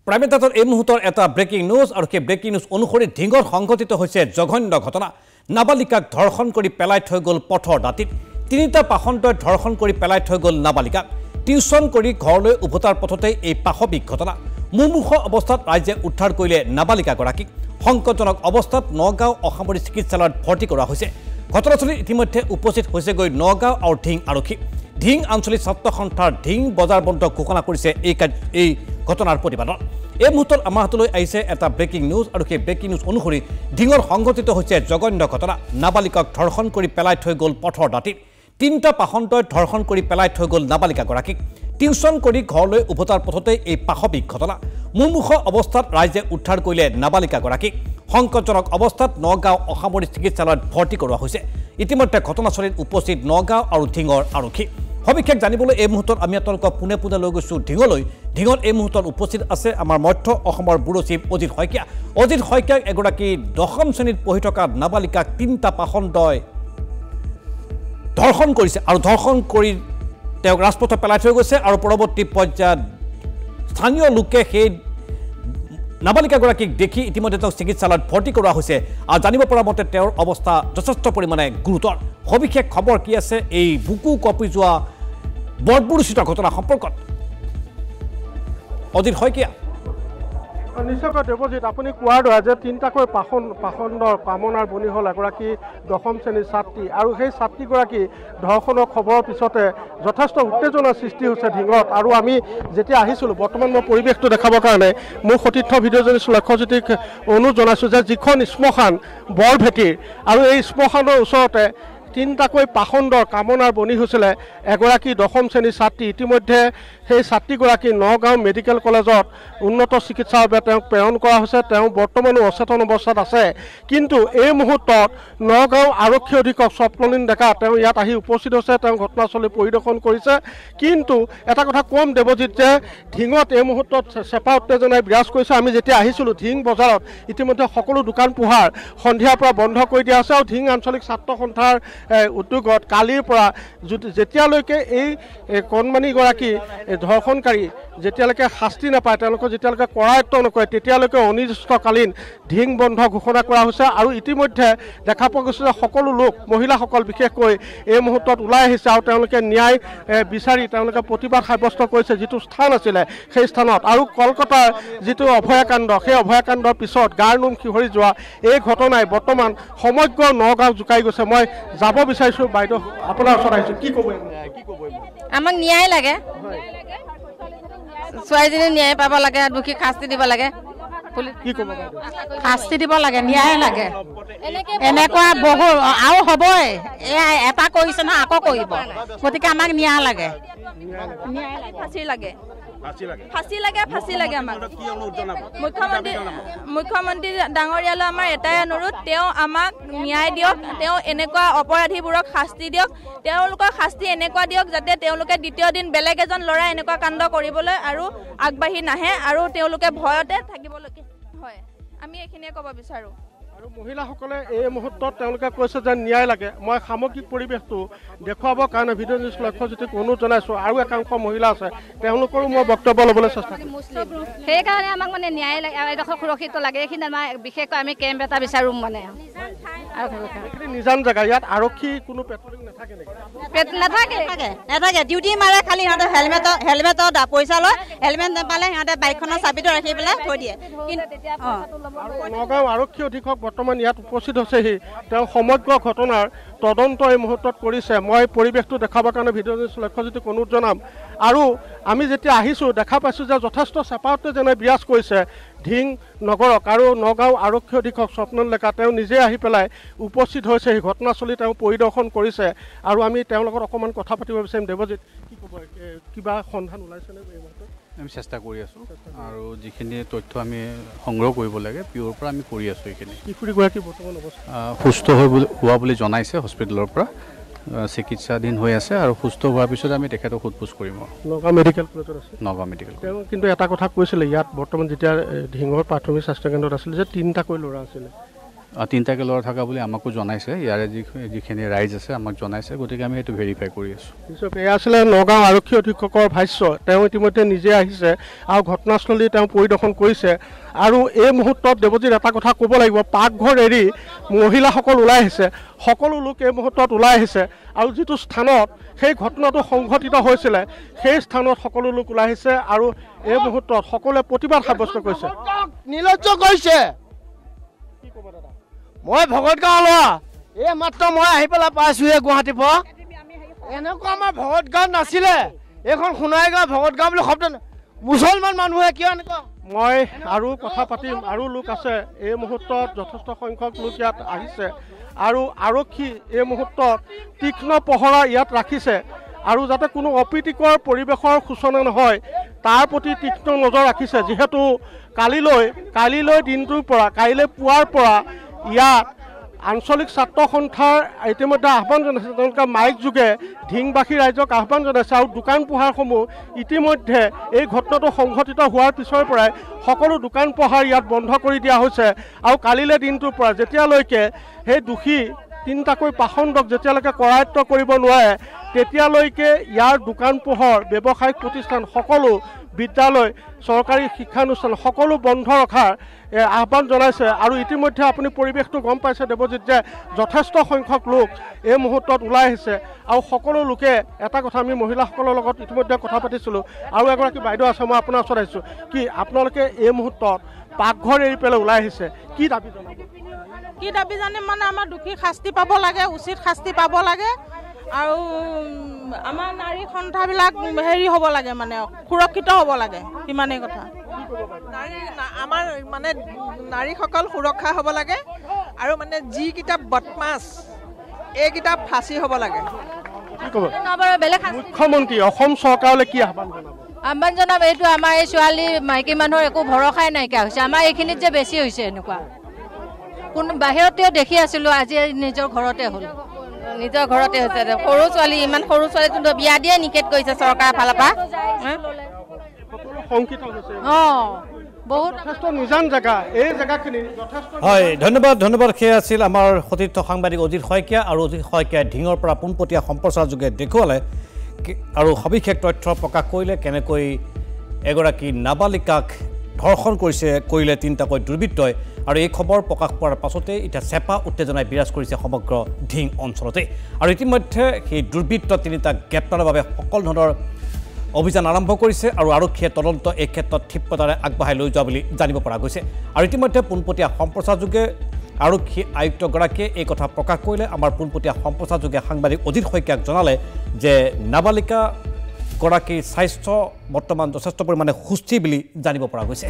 প্ৰাইমেটাৰ এই মুহূৰ্তৰ এটা ব্ৰেকিং নিউজ আৰু সেই ব্ৰেকিং নিউজ অনুসৰি ঢিঙৰ সংঘটিত হৈছে জঘন্য ঘটনা নাবালিকাক ধৰ্ষণ কৰি পেলাই থৈ গ'ল পথৰ দাঁতিত তিনিটা পাখণ্ডই ধৰ্ষণ কৰি পেলাই থৈ গ'ল নাবালিকাক টিউচন কৰি ঘৰলৈ উভতাৰ পথতে এই পাশবিক ঘটনা মুমুখ অৱস্থাত ৰাইজে উদ্ধাৰ কৰিলে নাবালিকাগৰাকীক সংকটজনক অৱস্থাত নগাঁও অসামৰিক চিকিৎসালয়ত ভৰ্তি কৰা হৈছে ঘটনাস্থলীত ইতিমধ্যে উপস্থিত হৈছেগৈ নগাঁও আৰু ঢিং আৰক্ষী ঢিং আঞ্চলিক ছাত্ৰ সন্থাৰ ঢিং বজাৰ বন্ধ ঘোষণা কৰিছে এই ঘটনাৰ প্ৰতিবাদত এই মুহূৰ্তত আমাৰ হাতলৈ আহিছে এটা ব্ৰেকিং নিউজ আৰু সেই ব্ৰেকিং নিউজ অনুসৰি ঢিঙৰ সংঘটিত হৈছে জঘন্য ঘটনা নাবালিকাক ধৰ্ষণ কৰি পেলাই থৈ গ'ল পথৰ দাঁতিত তিনিটা পাখণ্ডই ধৰ্ষণ কৰি পেলাই থৈ গ'ল নাবালিকাগৰাকীক টিউচন কৰি ঘৰলৈ উভতাৰ পথতে এই পাশবিক ঘটনা মুমুখ অৱস্থাত ৰাইজে উদ্ধাৰ কৰিলে নাবালিকাগৰাকীক সংকটজনক অৱস্থাত নগাঁও অসামৰিক চিকিৎসালয়ত ভৰ্তি কৰোৱা হৈছে ইতিমধ্যে ঘটনাস্থলীত উপস্থিত নগাঁও আৰু ঢিঙৰ আৰক্ষী সবিশেষ জানিবলৈ এই মুহূৰ্তত আমি আপোনালোকক পোনে পোনে লৈ গৈছোঁ ঢিঙলৈ ঢিঙত এই মুহূৰ্তত উপস্থিত আছে আমাৰ মধ্য অসমৰ ব্যুৰো চিফ অজিত শইকীয়া এগৰাকী 10ম শ্ৰেণীত পঢ়ি থকা নাবালিকাক তিনিটা পাখণ্ডই ধৰ্ষণ কৰিছে আৰু ধৰ্ষণ কৰি তেওঁক ৰাজপথত পেলাই থৈ গৈছে আৰু পৰৱৰ্তী পৰ্যায়ত স্থানীয় লোকে সেই নাবালিকাগৰাকীক দেখি ইতিমধ্যে তেওঁক চিকিৎসালয়ত ভৰ্তি কৰোৱা হৈছে আৰু জানিব পৰা মতে তেওঁৰ অৱস্থা যথেষ্ট পৰিমাণে গুৰুতৰ সবিশেষ খবৰ কি আছে এই বুকু কঁপি যোৱা বৰ্বৰোচিত ঘটনা সম্পৰ্কত অজিত শইকীয়া নিশ্চয়কৈ দেৱজিৎ আপুনি কোৱাৰ দৰে যে তিনিটাকৈ পাখণ্ডৰ কামনাৰ বনি হ'ল এগৰাকী 10ম শ্ৰেণীৰ ছাত্ৰী আৰু সেই ছাত্ৰীগৰাকী ধৰ্ষণৰ খবৰৰ পিছতে যথেষ্ট উত্তেজনাৰ সৃষ্টি হৈছে ঢিঙত আৰু আমি যেতিয়া আহিছিলোঁ বৰ্তমান মই পৰিৱেশটো দেখাবৰ কাৰণে মোৰ সতীৰ্থ ভিডিঅ'জনী লক্ষ্যজ্যোতিক অনুৰোধ জনাইছোঁ যে যিখন শ্মশান বৰভেটিৰ আৰু এই শ্মশানৰ ওচৰতে তিনিটাকৈ পাখণ্ডৰ কামনাৰ বনি হৈছিলে এগৰাকী 10ম শ্ৰেণীৰ ছাত্ৰী ইতিমধ্যে সেই ছাত্ৰীগৰাকী নগাঁও মেডিকেল কলেজত উন্নত চিকিৎসাৰ বাবে তেওঁক প্ৰেৰণ কৰা হৈছে তেওঁ বৰ্তমানো অচেতন অৱস্থাত আছে কিন্তু এই মুহূৰ্তত নগাঁও আৰক্ষী অধীক্ষক স্বপ্নলীন ডেকা তেওঁ ইয়াত আহি উপস্থিত হৈছে তেওঁ ঘটনাস্থলী পৰিদৰ্শন কৰিছে কিন্তু এটা কথা কম দেৱজিৎ যে ঢিঙত এই মুহূৰ্তত চেপা উত্তেজনাই বিৰাজ কৰিছে আমি যেতিয়া আহিছিলোঁ ঢিং বজাৰত ইতিমধ্যে সকলো দোকান পোহাৰ সন্ধিয়াৰ পৰা বন্ধ কৰি দিয়া হৈছে আৰু ঢিং আঞ্চলিক ছাত্ৰ সন্থাৰ উদ্যোগত কালিৰ পৰা যেতিয়ালৈকে এই কণমানিগৰাকী ধৰ্ষণকাৰী যেতিয়ালৈকে শাস্তি নাপায় তেওঁলোকক যেতিয়ালৈকে কৰায়ত্ব নকৰে তেতিয়ালৈকে অনিৰ্দিষ্টকালীন ঢিং বন্ধ ঘোষণা কৰা হৈছে আৰু ইতিমধ্যে দেখা পোৱা গৈছে যে সকলো লোক মহিলাসকল বিশেষকৈ এই মুহূৰ্তত ওলাই আহিছে আৰু তেওঁলোকে ন্যায় বিচাৰি তেওঁলোকে প্ৰতিবাদ সাব্যস্ত কৰিছে যিটো স্থান আছিলে সেই স্থানত আৰু কলকাতাৰ যিটো অভয়াকাণ্ড সেই অভয়াকাণ্ডৰ পিছত গাৰ নোম শিহৰি যোৱা এই ঘটনাই বৰ্তমান সমগ্ৰ নগাঁও জোকাই গৈছে মই যাব বিচাৰিছোঁ বাইদেউ আপোনাৰ ওচৰত আহিছোঁ কি ক'ব আমাক ন্যায় লাগে ছোৱালীজনী ন্যায় পাব লাগে দুখী শাস্তি দিব লাগে শাস্তি দিব লাগে ন্যায় লাগে এনেকুৱা বহু আৰু হ'বই এটা কৰিছে নহয় আকৌ কৰিব গতিকে আমাক ন্যায় লাগে ফাঁচি লাগে আমাক মুখ্যমন্ত্ৰী ডাঙৰীয়ালৈ আমাৰ এটাই অনুৰোধ তেওঁ আমাক ন্যায় দিয়ক তেওঁ এনেকুৱা অপৰাধীবোৰক শাস্তি দিয়ক তেওঁলোকৰ শাস্তি এনেকুৱা দিয়ক যাতে তেওঁলোকে দ্বিতীয় দিন বেলেগ এজন ল'ৰা এনেকুৱা কাণ্ড কৰিবলৈ আৰু আগবাঢ়ি নাহে আৰু তেওঁলোকে ভয়তে থাকিবলগীয়া হয় আমি এইখিনিয়ে ক'ব বিচাৰোঁ আৰু মহিলাসকলে এই মুহূৰ্তত তেওঁলোকে কৈছে যে ন্যায় লাগে মই সামগ্ৰিক পৰিৱেশটো দেখুৱাবৰ কাৰণে ভিডিঅ' নিউজ লক্ষ্যজ্যোতিক অনুৰোধ জনাইছোঁ আৰু একাংশ মহিলা আছে তেওঁলোকৰো মই বক্তব্য ল'বলৈ চেষ্টা কৰিম সেইকাৰণে আমাক মানে ন্যায় লাগে এডোখৰ সুৰক্ষিত লাগে এইখিনি আমাৰ বিশেষকৈ আমি কেম্প এটা বিচাৰোঁ মানে নিজান জেগা ইয়াত আৰক্ষী কোনো পেট্ৰলিং নাথাকে নাথাকে ডিউটি মাৰে খালি সিহঁতে হেলমেটত পইচা লয় হেলমেট নাপালে সিহঁতে বাইকখনৰ চাবিটো ৰাখি পেলাই থৈ দিয়ে নগাঁও আৰক্ষী অধীক্ষক বৰ্তমান ইয়াত উপস্থিত হৈছেহি তেওঁ সমগ্ৰ ঘটনাৰ তদন্ত এই মুহূৰ্তত কৰিছে মই পৰিৱেশটো দেখাবৰ কাৰণে ভিডিঅ' নিউজ লক্ষ্যজ্যোতিক অনুৰোধ জনাম আৰু আমি যেতিয়া আহিছোঁ দেখা পাইছোঁ যে যথেষ্ট চেপা উত্তেজনাই বিৰাজ কৰিছে ঢিং নগৰক আৰু নগাঁও আৰক্ষী অধীক্ষক স্বপ্নলীন ডেকা তেওঁ নিজে আহি পেলাই উপস্থিত হৈছে সেই ঘটনাস্থলী তেওঁ পৰিদৰ্শন কৰিছে আৰু আমি তেওঁৰ লগত অকণমান কথা পাতিব বিচাৰিম দেৱজিৎ কি ক'ব কিবা সন্ধান ওলাইছেনে এই মুহূৰ্তত আমি চেষ্টা কৰি আছোঁ আৰু যিখিনি তথ্য আমি সংগ্ৰহ কৰিব লাগে পিঅ'ৰ পৰা আমি কৰি আছোঁ এইখিনি কিশোৰীগৰাকী বৰ্তমান অৱস্থা সুস্থ হোৱা বুলি জনাইছে হস্পিটেলৰ পৰা চিকিৎসাধীন হৈ আছে আৰু সুস্থ হোৱাৰ পিছত আমি তেখেতক সোধপোছ কৰিম নগাঁও মেডিকেল কলেজত আছে নগাঁও মেডিকেল তেওঁ কিন্তু এটা কথা কৈছিলে ইয়াত বৰ্তমান যেতিয়া ঢিঙৰ প্ৰাথমিক স্বাস্থ্যকেন্দ্ৰত আছিলে যে তিনিটাকৈ ল'ৰা আছিলে তিনিটাকৈ ল'ৰা থকা বুলি আমাকো জনাইছে, ইয়াৰে যিখিনি ৰাইজ আছে আমাক জনাইছে, গতিকে আমি সেইটো ভেৰিফাই কৰি আছোঁ। এয়া আছিলে নগাঁও আৰক্ষী অধীক্ষকৰ ভাষ্য। তেওঁ ইতিমধ্যে নিজে আহিছে আৰু ঘটনাস্থলী তেওঁ পৰিদৰ্শন কৰিছে। আৰু এই মুহূৰ্তত দেৱজিৎ এটা কথা ক'ব লাগিব, পাকঘৰ এৰি মহিলাসকল ওলাই আহিছে, সকলো লোক এই মুহূৰ্তত ওলাই আহিছে আৰু যিটো স্থানত সেই ঘটনাটো সংঘটিত হৈছিলে সেই স্থানত সকলো লোক ওলাই আহিছে আৰু এই মুহূৰ্তত সকলোৱে প্ৰতিবাদ সাব্যস্ত কৰিছে। নিৰ্লজ্জ কৰিছে। মই ভগতগাঁও ল'ৰা, এই মাত্ৰ মই আহি পেলাই পাইছোঁহে গুৱাহাটীৰ পৰা। এনেকুৱা আমাৰ ভগতগাঁৱত নাছিলে, এইখন সোণাৰীগাঁও ভগতগাঁও বুলি শব্দ। মুছলমান মানুহে কিয় এনেকুৱা? মই আৰু কথা পাতিম, আৰু লোক আছে এই মুহূৰ্তত, যথেষ্ট সংখ্যক লোক ইয়াত আহিছে আৰু আৰক্ষী এই মুহূৰ্তত তীক্ষ্ণ পহৰা ইয়াত ৰাখিছে আৰু যাতে কোনো অপ্ৰীতিকৰ পৰিৱেশৰ সূচনা নহয় তাৰ প্ৰতি তীক্ষ্ণ নজৰ ৰাখিছে। যিহেতু কালিলৈ দিনটোৰ পৰা, কাইলৈ পুৱাৰ পৰা ইয়াত আঞ্চলিক ছাত্ৰ সন্থাৰ ইতিমধ্যে আহ্বান জনাইছে, তেওঁলোকে মাইক যোগে ঢিংবাসী ৰাইজক আহ্বান জনাইছে আৰু দোকান পোহাৰসমূহ ইতিমধ্যে এই ঘটনাটো সংঘটিত হোৱাৰ পিছৰ পৰাই সকলো দোকান পোহাৰ ইয়াত বন্ধ কৰি দিয়া হৈছে আৰু কালিলৈ দিনটোৰ পৰা যেতিয়ালৈকে সেই দোষী তিনিটাকৈ পাখণ্ডক যেতিয়ালৈকে কৰায়ত্ব কৰিব নোৱাৰে তেতিয়ালৈকে ইয়াৰ দোকান পোহৰ, ব্যৱসায়িক প্ৰতিষ্ঠান, সকলো বিদ্যালয়, চৰকাৰী শিক্ষানুষ্ঠান সকলো বন্ধ ৰখাৰ আহ্বান জনাইছে। আৰু ইতিমধ্যে আপুনি পৰিৱেশটো গম পাইছে দেৱজিৎ, যে যথেষ্ট সংখ্যক লোক এই মুহূৰ্তত ওলাই আহিছে আৰু সকলো লোকে এটা কথা, আমি মহিলাসকলৰ লগত ইতিমধ্যে কথা পাতিছিলোঁ আৰু এগৰাকী বাইদেউ আছে, মই আপোনাৰ ওচৰত আহিছোঁ। কি আপোনালোকে এই মুহূৰ্তত পাকঘৰ এৰি পেলাই ওলাই আহিছে, কি দাবী জনাব? কি দাবী জানে মানে আমাৰ দোষী শাস্তি পাব লাগে, উচিত শাস্তি পাব লাগে আৰু আমাৰ নাৰী সন্থাবিলাক হেৰি হ'ব লাগে, মানে সুৰক্ষিত হ'ব লাগে, সিমানেই কথা। আমাৰ মানে নাৰীসকল সুৰক্ষা হ'ব লাগে আৰু মানে যিকেইটা বদমাছ এইকেইটা ফাঁচি হ'ব লাগে। মুখ্যমন্ত্ৰী অসম চৰকাৰলৈ কি আহ্বান জনাব? আহ্বান জনাব এইটো, আমাৰ এই ছোৱালী মাইকী মানুহৰ একো ভৰসাই নাইকিয়া হৈছে। আমাৰ এইখিনিত যে বেছি হৈছে এনেকুৱা, কোনো বাহিৰতেও দেখি আছিলোঁ, আজি নিজৰ ঘৰতে হ'ল, নিজৰ ঘৰতে হৈছে। সৰু ছোৱালী, ইমান সৰু ছোৱালীটো বিয়া দিয়ে নিষেধ কৰিছে চৰকাৰৰ ফালৰ পৰা। হয়, ধন্যবাদ। সেয়া আছিল আমাৰ সতীৰ্থ সাংবাদিক অজিত শইকীয়া, আৰু অজিত শইকীয়াই ঢিঙৰ পৰা পোনপটীয়া সম্প্ৰচাৰ যোগে দেখুৱালে আৰু সবিশেষ তথ্য প্ৰকাশ কৰিলে কেনেকৈ এগৰাকী নাবালিকাক ধৰ্ষণ কৰিলে তিনিটাকৈ দুৰ্বৃত্তই। আৰু এই খবৰ প্ৰকাশ পোৱাৰ পাছতে এতিয়া চেপা উত্তেজনাই বিৰাজ কৰিছে সমগ্ৰ ঢিং অঞ্চলতে। আৰু ইতিমধ্যে সেই দুৰ্বৃত্ত তিনিটাক গ্ৰেপ্তাৰৰ বাবে সকলো ধৰণৰ অভিযান আৰম্ভ কৰিছে আৰু আৰক্ষীয়ে তদন্ত এই ক্ষেত্ৰত ক্ষিপ্ৰতাৰে আগবঢ়াই লৈ যোৱা বুলি জানিব পৰা গৈছে। আৰু ইতিমধ্যে পোনপটীয়া সম্প্ৰচাৰযোগে আৰক্ষী আয়ুক্তগৰাকীয়ে এই কথা প্ৰকাশ কৰিলে। আমাৰ পোনপটীয়া সম্প্ৰচাৰযোগে সাংবাদিক অজিত শইকীয়াক জনালে যে নাবালিকাগৰাকীৰ স্বাস্থ্য বৰ্তমান যথেষ্ট পৰিমাণে সুস্থিৰ বুলি জানিব পৰা গৈছে।